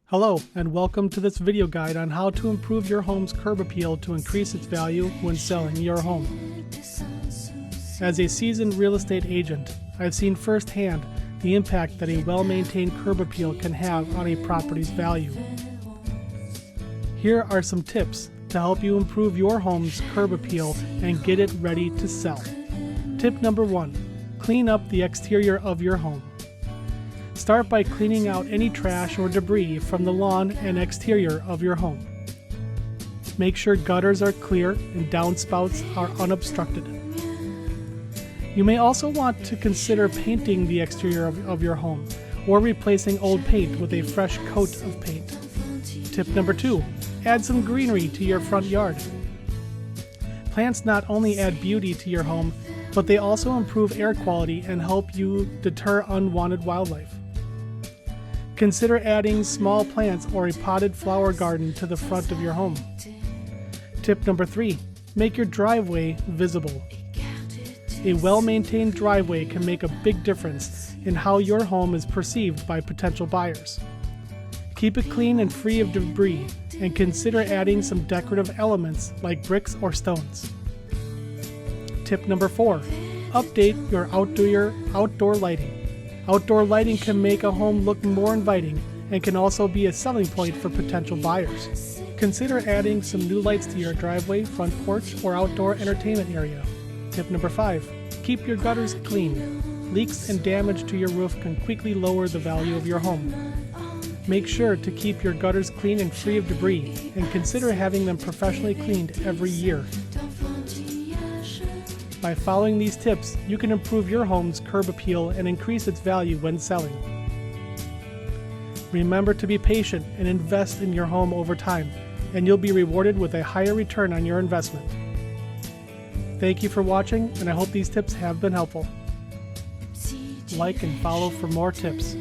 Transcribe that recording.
Hello, and welcome to this video guide on how to improve your home's curb appeal to increase its value when selling your home. As a seasoned real estate agent, I've seen firsthand the impact that a well-maintained curb appeal can have on a property's value. Here are some tips to help you improve your home's curb appeal and get it ready to sell. Tip number 1, clean up the exterior of your home. Start by cleaning out any trash or debris from the lawn and exterior of your home. Make sure gutters are clear and downspouts are unobstructed. You may also want to consider painting the exterior of your home or replacing old paint with a fresh coat of paint. Tip number 2, add some greenery to your front yard. Plants not only add beauty to your home, but they also improve air quality and help you deter unwanted wildlife. Consider adding small plants or a potted flower garden to the front of your home. Tip number 3, make your driveway visible. A well-maintained driveway can make a big difference in how your home is perceived by potential buyers. Keep it clean and free of debris, and consider adding some decorative elements like bricks or stones. Tip number 4, update your outdoor lighting. Outdoor lighting can make a home look more inviting and can also be a selling point for potential buyers. Consider adding some new lights to your driveway, front porch, or outdoor entertainment area. Tip number 5, keep your gutters clean. Leaks and damage to your roof can quickly lower the value of your home. Make sure to keep your gutters clean and free of debris, and consider having them professionally cleaned every year. By following these tips, you can improve your home's curb appeal and increase its value when selling. Remember to be patient and invest in your home over time, and you'll be rewarded with a higher return on your investment. Thank you for watching, and I hope these tips have been helpful. Like and follow for more tips.